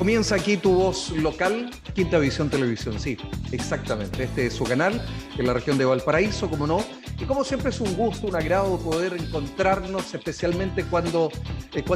Comienza aquí tu voz local, Quinta Visión Televisión, sí, exactamente. Este es su canal, en la región de Valparaíso, como no. Y como siempre es un gusto, un agrado poder encontrarnos, especialmente cuando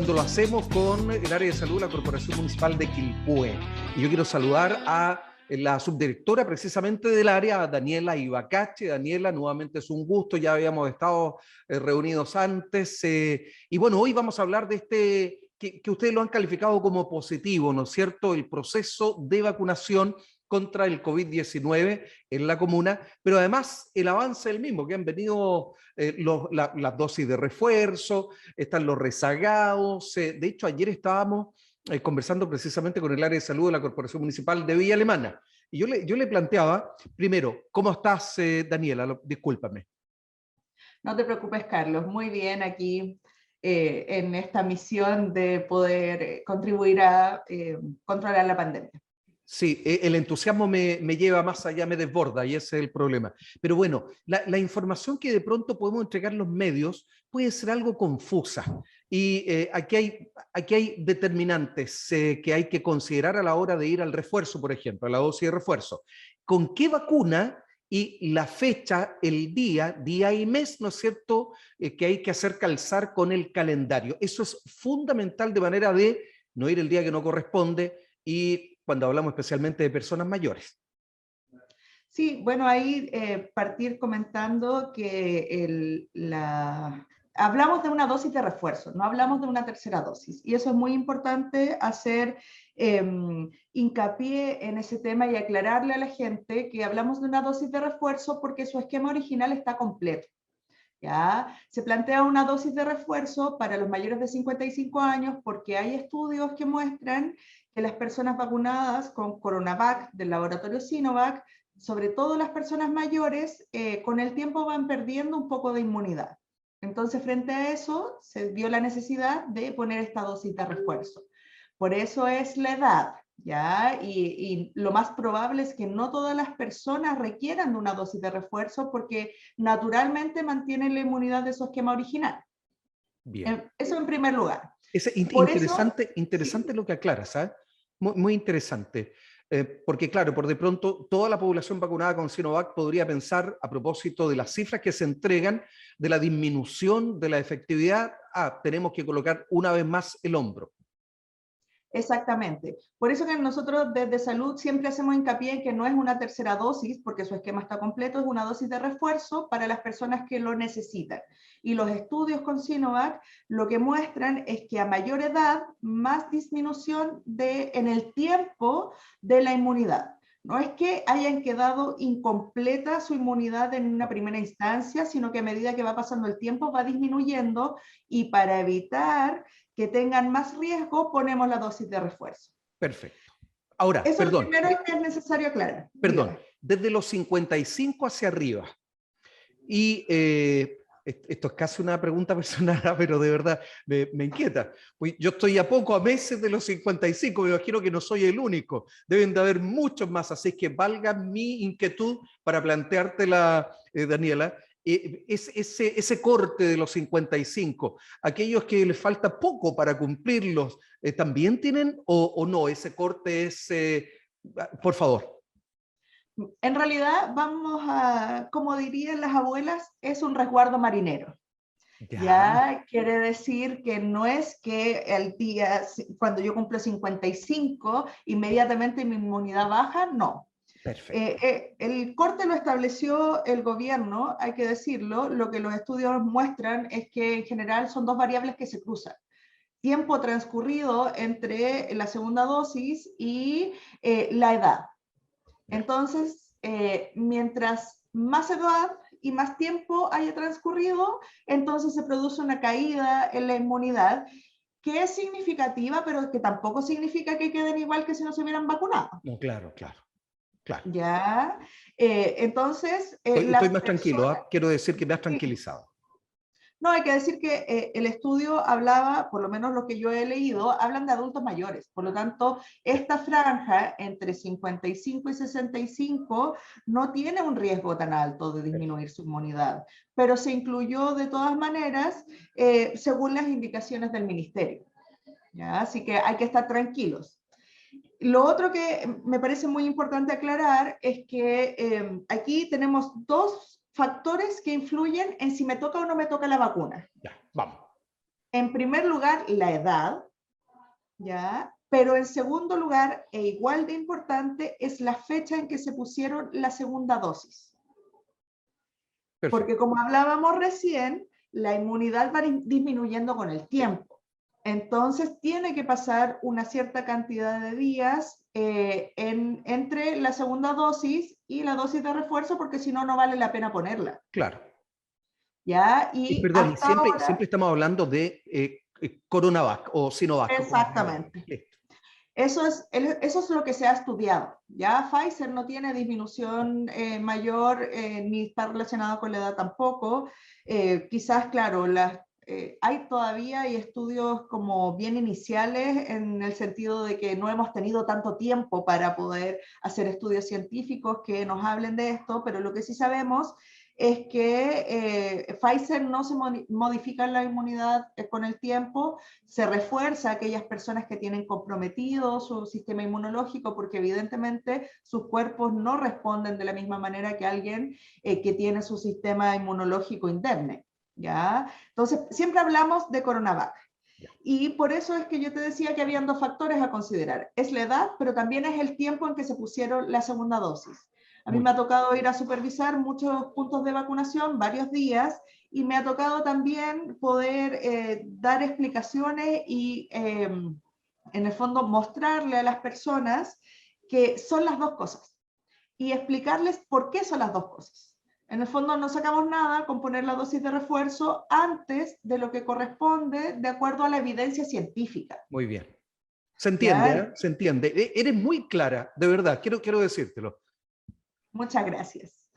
lo hacemos con el área de salud de la Corporación Municipal de Quilpué. Y yo quiero saludar a la subdirectora precisamente del área, Daniela Ibacache. Daniela, nuevamente es un gusto, ya habíamos estado reunidos antes. Y bueno, hoy vamos a hablar de que ustedes lo han calificado como positivo, ¿no es cierto? El proceso de vacunación contra el COVID-19 en la comuna, pero además el avance del mismo, que han venido las dosis de refuerzo, están los rezagados. De hecho, ayer estábamos conversando precisamente con el área de salud de la Corporación Municipal de Villa Alemana. Y yo le planteaba, primero, ¿cómo estás, Daniela? Discúlpame. No te preocupes, Carlos. Muy bien aquí en esta misión de poder contribuir a controlar la pandemia. Sí, el entusiasmo me lleva más allá, me desborda y ese es el problema. Pero bueno, la información que de pronto podemos entregar los medios puede ser algo confusa. Y aquí hay determinantes que hay que considerar a la hora de ir al refuerzo, por ejemplo, a la dosis de refuerzo. ¿Con qué vacuna? Y la fecha, el día y mes, ¿no es cierto?, que hay que hacer calzar con el calendario. Eso es fundamental de manera de no ir el día que no corresponde y cuando hablamos especialmente de personas mayores. Sí, bueno, ahí partir comentando que hablamos de una dosis de refuerzo, no hablamos de una tercera dosis. Y eso es muy importante hacer hincapié en ese tema y aclararle a la gente que hablamos de una dosis de refuerzo porque su esquema original está completo. ¿Ya? Se plantea una dosis de refuerzo para los mayores de 55 años porque hay estudios que muestran que las personas vacunadas con Coronavac del laboratorio Sinovac, sobre todo las personas mayores, con el tiempo van perdiendo un poco de inmunidad. Entonces, frente a eso, se vio la necesidad de poner esta dosis de refuerzo. Por eso es la edad, ¿ya? Y lo más probable es que no todas las personas requieran de una dosis de refuerzo porque naturalmente mantienen la inmunidad de su esquema original. Bien. Eso en primer lugar. Es interesante sí, lo que aclaras, ¿sabes? Muy interesante. Porque claro, por de pronto toda la población vacunada con Sinovac podría pensar, a propósito de las cifras que se entregan, de la disminución de la efectividad, tenemos que colocar una vez más el hombro. Exactamente. Por eso que nosotros desde salud siempre hacemos hincapié en que no es una tercera dosis, porque su esquema está completo, es una dosis de refuerzo para las personas que lo necesitan. Y los estudios con Sinovac lo que muestran es que a mayor edad, más disminución en el tiempo de la inmunidad. No es que hayan quedado incompleta su inmunidad en una primera instancia, sino que a medida que va pasando el tiempo va disminuyendo y para evitar que tengan más riesgo, ponemos la dosis de refuerzo. Perfecto. Ahora, Eso es lo perdón. primero que es necesario aclarar. Perdón, Dígame. desde los 55 hacia arriba. Y esto es casi una pregunta personal, pero de verdad me inquieta. Yo estoy a poco, a meses de los 55, me imagino que no soy el único. Deben de haber muchos más, así que valga mi inquietud para planteártela, Daniela. Ese corte de los 55, aquellos que les falta poco para cumplirlos, ¿también tienen o no? Ese corte es, por favor. En realidad, vamos a, como dirían las abuelas, es un resguardo marinero. Ya quiere decir que no es que el día, cuando yo cumplo 55, inmediatamente mi inmunidad baja, no. Perfecto. El corte lo estableció el gobierno, hay que decirlo. Lo que los estudios muestran es que en general son dos variables que se cruzan. Tiempo transcurrido entre la segunda dosis y la edad. Entonces, mientras más edad y más tiempo haya transcurrido, entonces se produce una caída en la inmunidad que es significativa, pero que tampoco significa que queden igual que si no se hubieran vacunado. No, claro. ¿Ya? Entonces, estoy más tranquilo, quiero decir que me has tranquilizado. No, hay que decir que el estudio hablaba, por lo menos lo que yo he leído, hablan de adultos mayores. Por lo tanto, esta franja entre 55 y 65 no tiene un riesgo tan alto de disminuir su inmunidad, pero se incluyó de todas maneras según las indicaciones del ministerio. ¿Ya? Así que hay que estar tranquilos. Lo otro que me parece muy importante aclarar es que aquí tenemos dos factores que influyen en si me toca o no me toca la vacuna. Ya, vamos. En primer lugar, la edad, ¿ya? Pero en segundo lugar, e igual de importante, es la fecha en que se pusieron la segunda dosis. Perfecto. Porque como hablábamos recién, la inmunidad va disminuyendo con el tiempo. Entonces tiene que pasar una cierta cantidad de días entre la segunda dosis y la dosis de refuerzo, porque si no, no vale la pena ponerla. Claro. ¿Ya? Y Y perdón, hasta ahora, siempre estamos hablando de Coronavac o Sinovac. exactamente. Eso es lo que se ha estudiado. Ya Pfizer no tiene disminución mayor ni está relacionado con la edad tampoco. Quizás, claro, hay todavía estudios como bien iniciales en el sentido de que no hemos tenido tanto tiempo para poder hacer estudios científicos que nos hablen de esto, pero lo que sí sabemos es que Pfizer no se modifica la inmunidad con el tiempo, se refuerza a aquellas personas que tienen comprometido su sistema inmunológico, porque evidentemente sus cuerpos no responden de la misma manera que alguien que tiene su sistema inmunológico indemne, ¿ya? Entonces, siempre hablamos de Coronavac. Y por eso es que yo te decía que habían dos factores a considerar. Es la edad, pero también es el tiempo en que se pusieron la segunda dosis. A mí me ha tocado ir a supervisar muchos puntos de vacunación, varios días, y me ha tocado también poder dar explicaciones y, en el fondo, mostrarle a las personas que son las dos cosas y explicarles por qué son las dos cosas. En el fondo no sacamos nada con poner la dosis de refuerzo antes de lo que corresponde de acuerdo a la evidencia científica. Muy bien. Se entiende, ¿eh? Se entiende. Eres muy clara, de verdad, quiero decírtelo. Muchas gracias.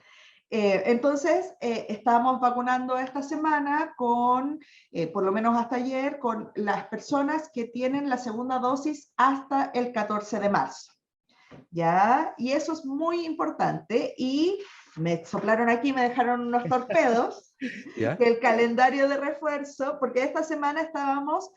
Entonces, estamos vacunando esta semana con, por lo menos hasta ayer, con las personas que tienen la segunda dosis hasta el 14 de marzo. ¿Ya? Y eso es muy importante. Y me soplaron aquí, me dejaron unos torpedos, ¿Ya? el calendario de refuerzo, porque esta semana estábamos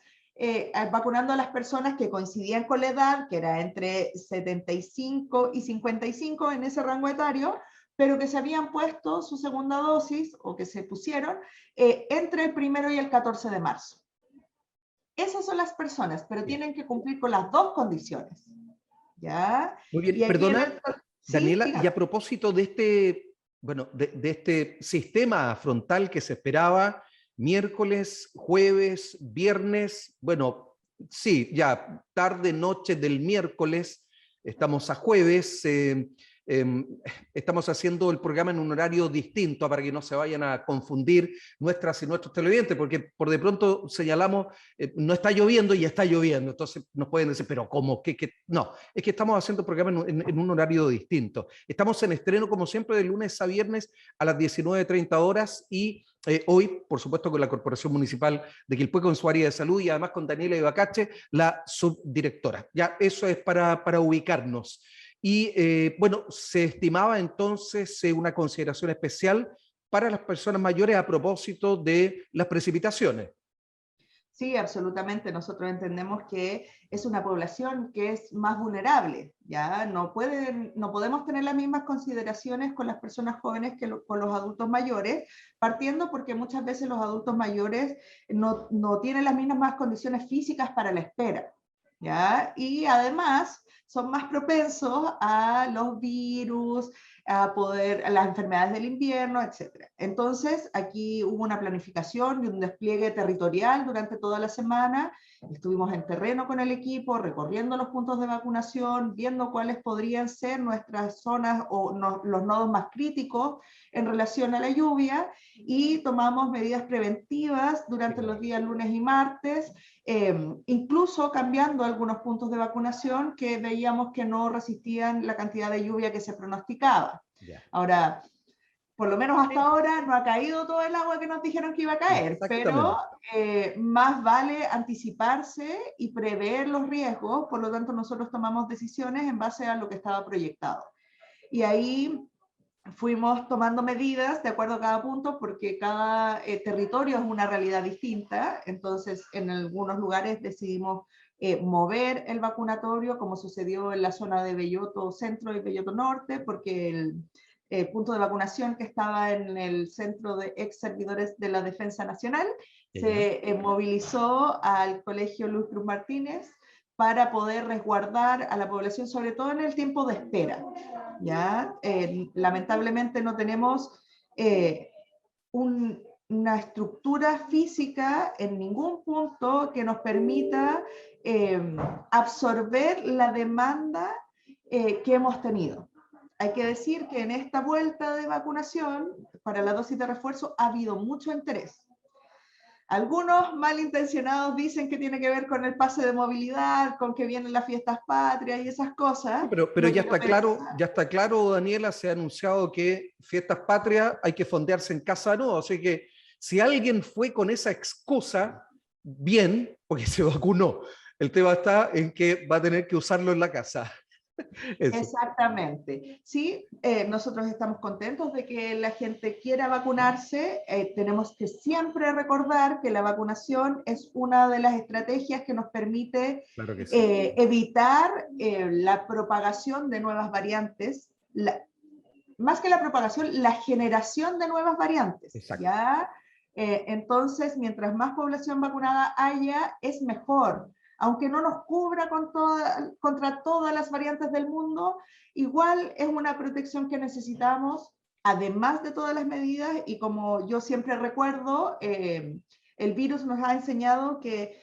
vacunando a las personas que coincidían con la edad, que era entre 75 y 55 en ese rango etario, pero que se habían puesto su segunda dosis o que se pusieron entre el 1 y el 14 de marzo. Esas son las personas, pero tienen que cumplir con las dos condiciones. ¿Ya? Muy bien, y perdona, Daniela, ¿sí? y a propósito de este, bueno, de este sistema frontal que se esperaba miércoles, jueves, viernes, bueno, sí, ya tarde, noche del miércoles, estamos a jueves, estamos haciendo el programa en un horario distinto para que no se vayan a confundir nuestras y nuestros televidentes, porque por de pronto señalamos, no está lloviendo y está lloviendo, entonces nos pueden decir, pero ¿cómo? ¿Qué? No, es que estamos haciendo el programa en un horario distinto. Estamos en estreno, como siempre, de lunes a viernes a las 19:30 horas y hoy, por supuesto, con la Corporación Municipal de Quilpué, con su área de salud y además con Daniela Ibacache, la subdirectora. Ya, eso es para ubicarnos. Y bueno, se estimaba entonces una consideración especial para las personas mayores a propósito de las precipitaciones. Sí, absolutamente. Nosotros entendemos que es una población que es más vulnerable, ¿ya? No podemos tener las mismas consideraciones con las personas jóvenes que con los adultos mayores, partiendo porque muchas veces los adultos mayores no tienen las mismas condiciones físicas para la espera, ¿ya? Y además son más propensos a los virus, a las enfermedades del invierno, etc. Entonces, aquí hubo una planificación y un despliegue territorial durante toda la semana. Estuvimos en terreno con el equipo, recorriendo los puntos de vacunación, viendo cuáles podrían ser nuestras zonas o los nodos más críticos en relación a la lluvia, y tomamos medidas preventivas durante los días lunes y martes, incluso cambiando algunos puntos de vacunación que veíamos que no resistían la cantidad de lluvia que se pronosticaba. Yeah. Ahora, por lo menos hasta ahora no ha caído todo el agua que nos dijeron que iba a caer, pero más vale anticiparse y prever los riesgos. Por lo tanto, nosotros tomamos decisiones en base a lo que estaba proyectado. Y ahí fuimos tomando medidas de acuerdo a cada punto, porque cada territorio es una realidad distinta. Entonces, en algunos lugares decidimos mover el vacunatorio, como sucedió en la zona de Belloto Centro y Belloto Norte, porque el punto de vacunación que estaba en el centro de ex servidores de la Defensa Nacional se movilizó al Colegio Luis Cruz Martínez para poder resguardar a la población, sobre todo en el tiempo de espera. ¿Ya? Lamentablemente no tenemos una estructura física en ningún punto que nos permita absorber la demanda que hemos tenido. Hay que decir que en esta vuelta de vacunación, para la dosis de refuerzo, ha habido mucho interés. Algunos malintencionados dicen que tiene que ver con el pase de movilidad, con que vienen las fiestas patrias y esas cosas. Sí, pero ya está claro, Daniela, se ha anunciado que fiestas patrias hay que fondearse en casa, no, así que si alguien fue con esa excusa, bien, porque se vacunó. El tema está en que va a tener que usarlo en la casa. Eso. Exactamente. Sí, nosotros estamos contentos de que la gente quiera vacunarse. Tenemos que siempre recordar que la vacunación es una de las estrategias que nos permite Claro que sí. evitar la propagación de nuevas variantes. Más que la propagación, la generación de nuevas variantes. Exacto. ¿Ya? Entonces, mientras más población vacunada haya, es mejor. Aunque no nos cubra contra todas las variantes del mundo, igual es una protección que necesitamos, además de todas las medidas. Y como yo siempre recuerdo, el virus nos ha enseñado que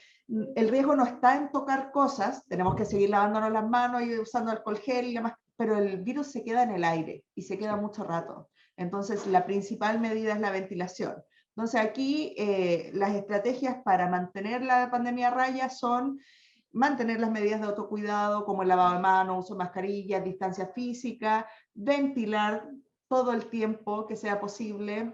el riesgo no está en tocar cosas, tenemos que seguir lavándonos las manos y usando alcohol gel y demás, pero el virus se queda en el aire y se queda mucho rato. Entonces, la principal medida es la ventilación. Entonces, aquí las estrategias para mantener la pandemia a raya son mantener las medidas de autocuidado, como el lavado de manos, uso de mascarillas, distancia física, ventilar todo el tiempo que sea posible.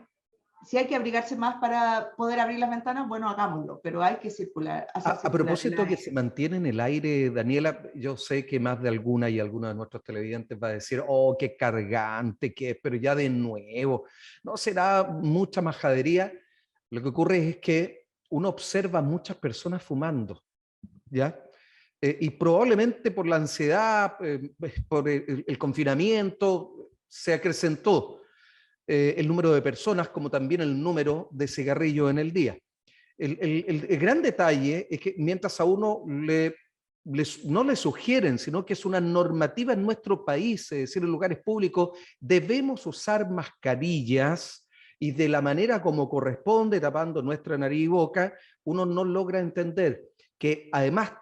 Si hay que abrigarse más para poder abrir las ventanas, bueno, hagámoslo, pero hay que circular. A propósito que se mantiene en el aire, Daniela, yo sé que más de alguna y alguno de nuestros televidentes va a decir, oh, qué cargante que es, pero ya de nuevo, ¿no será mucha majadería? Lo que ocurre es que uno observa muchas personas fumando, ¿ya? Y probablemente por la ansiedad, por el confinamiento, se acrecentó el número de personas como también el número de cigarrillos en el día. El gran detalle es que mientras a uno no le sugieren, sino que es una normativa en nuestro país, es decir, en lugares públicos, debemos usar mascarillas y de la manera como corresponde, tapando nuestra nariz y boca, uno no logra entender que además,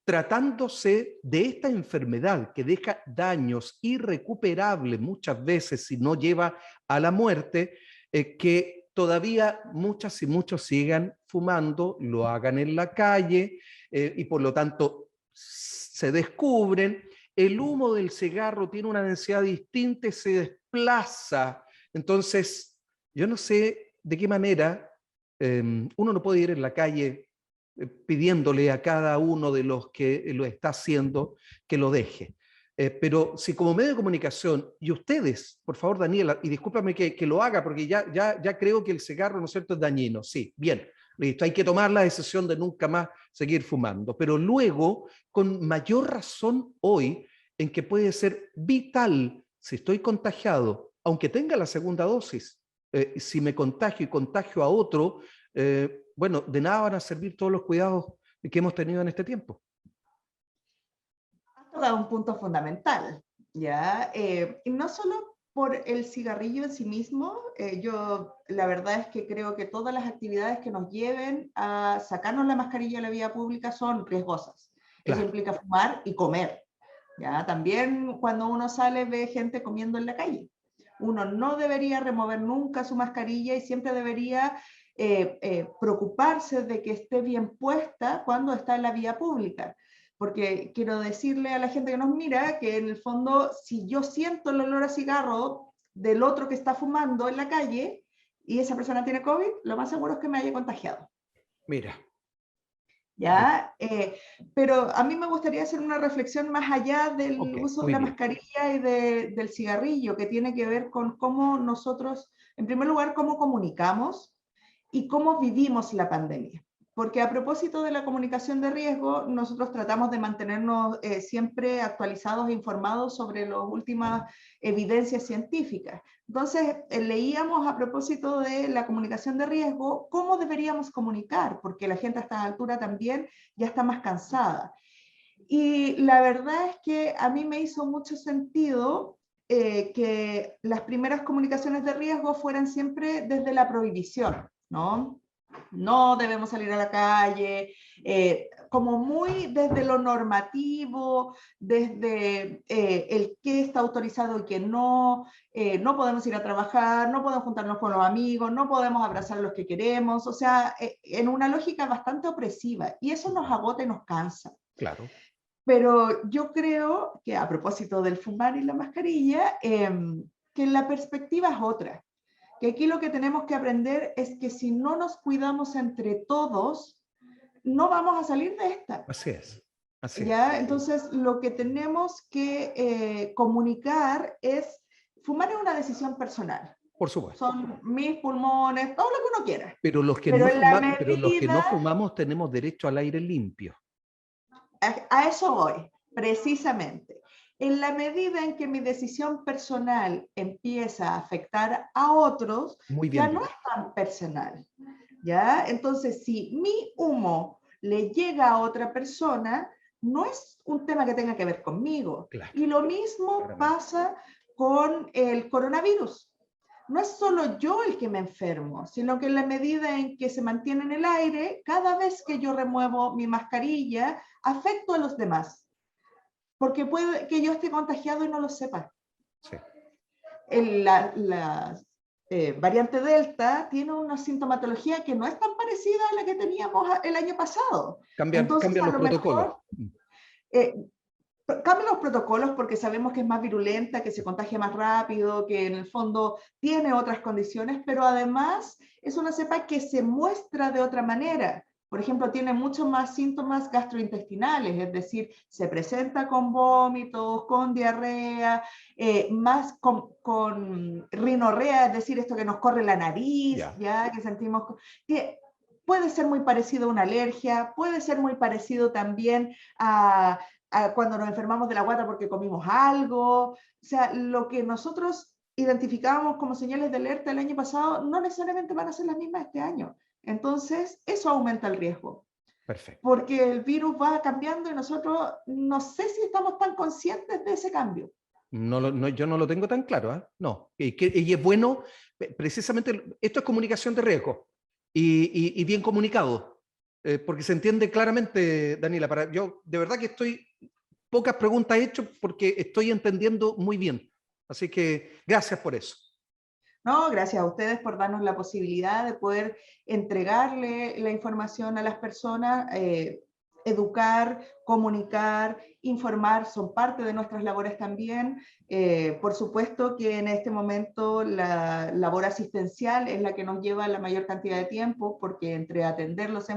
tratándose de esta enfermedad que deja daños irrecuperables muchas veces si no lleva a la muerte, que todavía muchas y muchos sigan fumando, lo hagan en la calle y por lo tanto se descubren. El humo del cigarro tiene una densidad distinta y se desplaza. Entonces, yo no sé de qué manera uno no puede ir en la calle pidiéndole a cada uno de los que lo está haciendo que lo deje. Pero si como medio de comunicación, y ustedes, por favor, Daniela, y discúlpame que lo haga, porque ya creo que el cigarro, ¿no es cierto?, es dañino. Sí, bien, listo, hay que tomar la decisión de nunca más seguir fumando. Pero luego, con mayor razón hoy, en que puede ser vital, si estoy contagiado, aunque tenga la segunda dosis, si me contagio y contagio a otro, bueno, de nada van a servir todos los cuidados que hemos tenido en este tiempo. Has tocado un punto fundamental, ¿ya? Y no solo por el cigarrillo en sí mismo, yo la verdad es que creo que todas las actividades que nos lleven a sacarnos la mascarilla de la vía pública son riesgosas. Claro. Eso implica fumar y comer, ¿ya? También cuando uno sale ve gente comiendo en la calle. Uno no debería remover nunca su mascarilla y siempre debería preocuparse de que esté bien puesta cuando está en la vía pública. Porque quiero decirle a la gente que nos mira que en el fondo, si yo siento el olor a cigarro del otro que está fumando en la calle y esa persona tiene COVID, lo más seguro es que me haya contagiado. Mira. ¿ya? Pero a mí me gustaría hacer una reflexión más allá del Ok, uso de muy la bien. mascarilla y del cigarrillo, que tiene que ver con cómo nosotros, en primer lugar, cómo comunicamos y cómo vivimos la pandemia. Porque a propósito de la comunicación de riesgo, nosotros tratamos de mantenernos siempre actualizados e informados sobre las últimas evidencias científicas. Entonces, leíamos a propósito de la comunicación de riesgo, cómo deberíamos comunicar, porque la gente a esta altura también ya está más cansada. Y la verdad es que a mí me hizo mucho sentido que las primeras comunicaciones de riesgo fueran siempre desde la prohibición, ¿no? No debemos salir a la calle, como muy desde lo normativo, desde el qué está autorizado y qué no, no podemos ir a trabajar, no podemos juntarnos con los amigos, no podemos abrazar a los que queremos, o sea, en una lógica bastante opresiva, y eso nos agota y nos cansa. Claro. Pero yo creo que a propósito del fumar y la mascarilla, que la perspectiva es otra. Que aquí lo que tenemos que aprender es que si no nos cuidamos entre todos, no vamos a salir de esta. Así es. Así es. ¿Ya? Entonces, lo que tenemos que comunicar es, fumar es una decisión personal. Por supuesto. Son mis pulmones, todo lo que uno quiera. Pero en la Pero los que no medida, fumamos tenemos derecho al aire limpio. a eso voy, precisamente. En la medida en que mi decisión personal empieza a afectar a otros, Muy ya bien no es dicho. tan personal, ¿ya? Entonces, si mi humo le llega a otra persona, no es un tema que tenga que ver conmigo. Claro. Y lo mismo Claramente. pasa con el coronavirus. No es solo yo el que me enfermo, sino que en la medida en que se mantiene en el aire, cada vez que yo remuevo mi mascarilla, afecto a los demás, porque puede que yo esté contagiado y no lo sepa. Sí. La variante Delta tiene una sintomatología que no es tan parecida a la que teníamos el año pasado. Entonces, Cambian a los lo protocolos. mejor eh, cambian los protocolos porque sabemos que es más virulenta, que se contagia más rápido, que en el fondo tiene otras condiciones, pero además es una cepa que se muestra de otra manera. Por ejemplo, tiene muchos más síntomas gastrointestinales, es decir, se presenta con vómitos, con diarrea, más con rinorrea, es decir, esto que nos corre la nariz, Ya. ya que sentimos... Que puede ser muy parecido a una alergia, puede ser muy parecido también a cuando nos enfermamos de la guata porque comimos algo. O sea, lo que nosotros identificábamos como señales de alerta el año pasado no necesariamente van a ser las mismas este año. Entonces, eso aumenta el riesgo, Perfecto. porque el virus va cambiando y nosotros no sé si estamos tan conscientes de ese cambio. Yo no lo tengo tan claro, ¿eh? No. Y es bueno, precisamente, esto es comunicación de riesgo y bien comunicado, porque se entiende claramente, Daniela. Yo de verdad que estoy, pocas preguntas he hecho porque estoy entendiendo muy bien. Así que gracias por eso. No, gracias a ustedes por darnos la posibilidad de poder entregarle la información a las personas, educar, comunicar, informar, son parte de nuestras labores también. Por supuesto que en este momento la labor asistencial es la que nos lleva la mayor cantidad de tiempo, porque entre atender los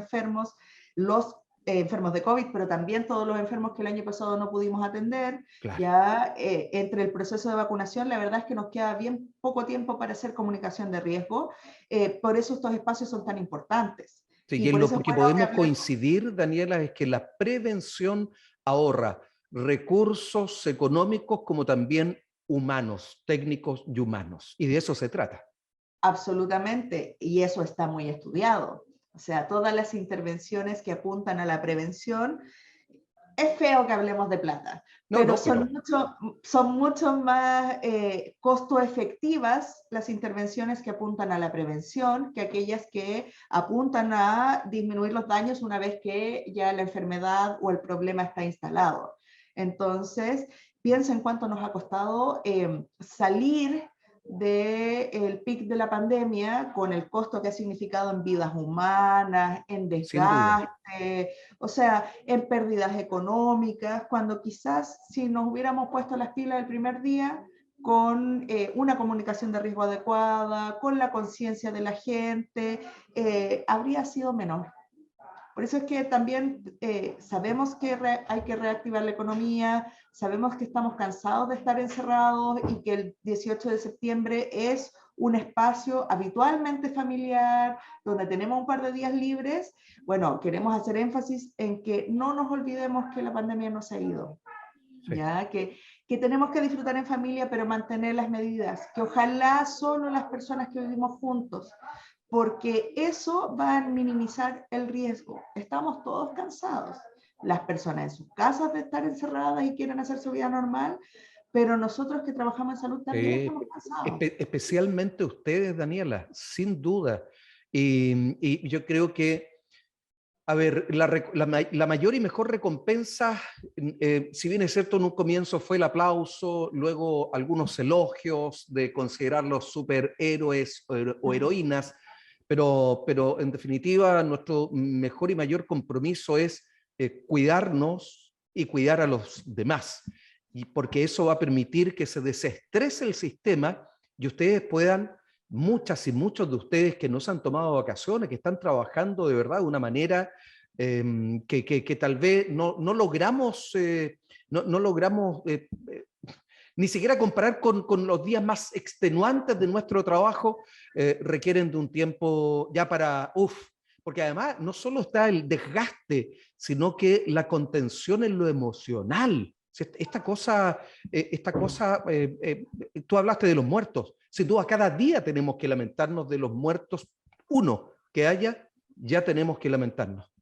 los enfermos de COVID, pero también todos los enfermos que el año pasado no pudimos atender, Claro. ya entre el proceso de vacunación, la verdad es que nos queda bien poco tiempo para hacer comunicación de riesgo, por eso estos espacios son tan importantes. Sí, Y y en por lo eso es que bueno que podemos hablemos. coincidir, Daniela, es que la prevención ahorra recursos económicos como también humanos, técnicos y humanos. Y de eso se trata. Absolutamente, y eso está muy estudiado. O sea, todas las intervenciones que apuntan a la prevención, es feo que hablemos de plata, No, pero no, pero son mucho más costo efectivas las intervenciones que apuntan a la prevención que aquellas que apuntan a disminuir los daños una vez que ya la enfermedad o el problema está instalado. Entonces, piensa en cuánto nos ha costado salir del pic de la pandemia con el costo que ha significado en vidas humanas, en sin duda. desgaste, o sea, en pérdidas económicas, cuando quizás si nos hubiéramos puesto las pilas el primer día con una comunicación de riesgo adecuada, con la conciencia de la gente, habría sido menor. Por eso es que también sabemos que hay que reactivar la economía, sabemos que estamos cansados de estar encerrados y que el 18 de septiembre es un espacio habitualmente familiar, donde tenemos un par de días libres. Bueno, queremos hacer énfasis en que no nos olvidemos que la pandemia no se ha ido, sí. ¿Ya? Que tenemos que disfrutar en familia, pero mantener las medidas, que ojalá solo las personas que vivimos juntos, porque eso va a minimizar el riesgo. Estamos todos cansados, las personas en sus casas de estar encerradas y quieren hacer su vida normal, pero nosotros que trabajamos en salud también estamos cansados. Especialmente ustedes, Daniela, sin duda. Y yo creo que, a ver, la mayor y mejor recompensa, si bien es cierto, en un comienzo fue el aplauso, luego algunos elogios de considerarlos superhéroes o heroínas, pero en definitiva nuestro mejor y mayor compromiso es cuidarnos y cuidar a los demás, y porque eso va a permitir que se desestrese el sistema y ustedes puedan, muchas y muchos de ustedes que no se han tomado vacaciones, que están trabajando de verdad de una manera que tal vez no logramos, no logramos ni siquiera comparar con los días más extenuantes de nuestro trabajo, requieren de un tiempo ya para, porque además no solo está el desgaste, sino que la contención en lo emocional. Esta cosa, tú hablaste de los muertos, sin duda cada día tenemos que lamentarnos de los muertos, uno que haya, ya tenemos que lamentarnos.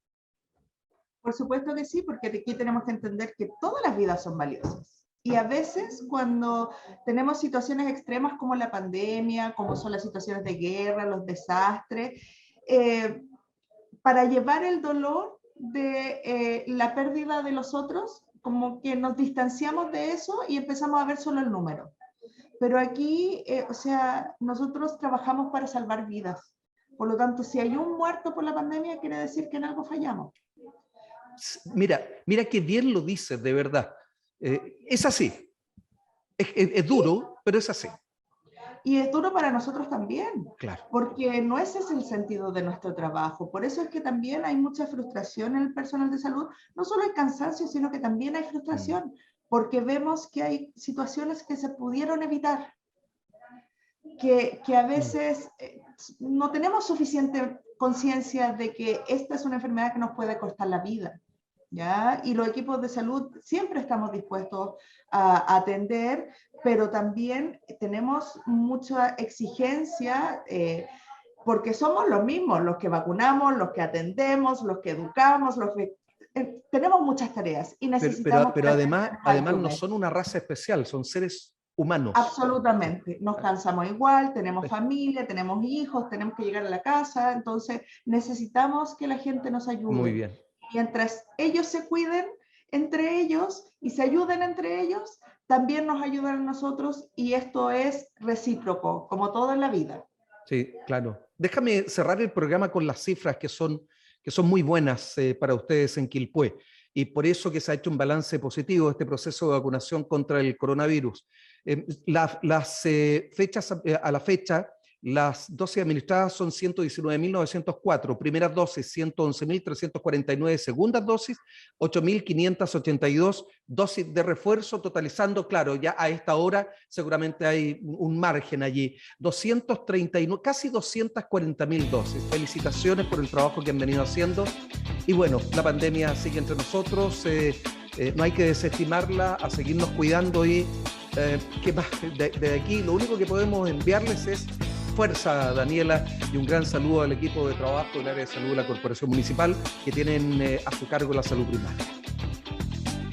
Por supuesto que sí, porque aquí tenemos que entender que todas las vidas son valiosas. Y a veces cuando tenemos situaciones extremas como la pandemia, como son las situaciones de guerra, los desastres, para llevar el dolor de la pérdida de los otros, como que nos distanciamos de eso y empezamos a ver solo el número. Pero aquí, o sea, nosotros trabajamos para salvar vidas. Por lo tanto, si hay un muerto por la pandemia, quiere decir que en algo fallamos. Mira qué bien lo dices, de verdad. Es así. Es duro, pero es así. Y es duro para nosotros también, claro. Porque no ese es el sentido de nuestro trabajo. Por eso es que también hay mucha frustración en el personal de salud. No solo hay cansancio, sino que también hay frustración, porque vemos que hay situaciones que se pudieron evitar, que a veces no tenemos suficiente conciencia de que esta es una enfermedad que nos puede costar la vida, ¿ya? Y los equipos de salud siempre estamos dispuestos a atender, pero también tenemos mucha exigencia porque somos los mismos, los que vacunamos, los que atendemos, los que educamos, los que... tenemos muchas tareas y necesitamos... Pero además no son una raza especial, son seres humanos. Absolutamente, nos cansamos igual, tenemos familia, tenemos hijos, tenemos que llegar a la casa, entonces necesitamos que la gente nos ayude. Muy bien. Mientras ellos se cuiden entre ellos y se ayuden entre ellos, también nos ayudan a nosotros y esto es recíproco, como todo en la vida. Sí, claro. Déjame cerrar el programa con las cifras que son muy buenas para ustedes en Quilpué, y por eso que se ha hecho un balance positivo de este proceso de vacunación contra el coronavirus. Las fechas, a la fecha, las dosis administradas son 119.904, primeras dosis 111.349, segundas dosis 8.582 dosis de refuerzo, totalizando, claro, ya a esta hora seguramente hay un margen allí, 239, casi 240.000 dosis. Felicitaciones por el trabajo que han venido haciendo. Y bueno, la pandemia sigue entre nosotros, no hay que desestimarla, a seguirnos cuidando y ¿qué más? De aquí lo único que podemos enviarles es fuerza, Daniela, y un gran saludo al equipo de trabajo del área de salud de la Corporación Municipal que tienen a su cargo la salud primaria.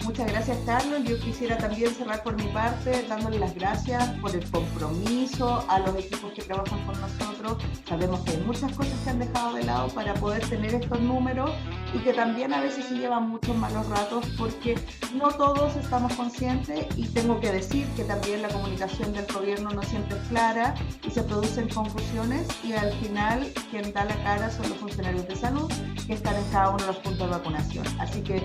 Muchas gracias, Carlos. Yo quisiera también cerrar por mi parte dándole las gracias por el compromiso a los equipos que trabajan con nosotros. Sabemos que hay muchas cosas que han dejado de lado para poder tener estos números y que también a veces se llevan muchos malos ratos porque no todos estamos conscientes, y tengo que decir que también la comunicación del gobierno no siempre es clara y se producen confusiones, y al final quien da la cara son los funcionarios de salud que están en cada uno de los puntos de vacunación. Así que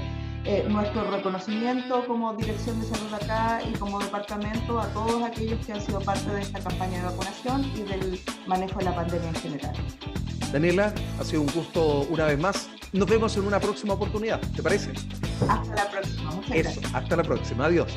nuestro reconocimiento como Dirección de Salud acá y como departamento a todos aquellos que han sido parte de esta campaña de vacunación y del manejo de la pandemia en general. Daniela, ha sido un gusto una vez más. Nos vemos en una próxima oportunidad, ¿te parece? Hasta la próxima. Muchas gracias. Hasta la próxima. Adiós.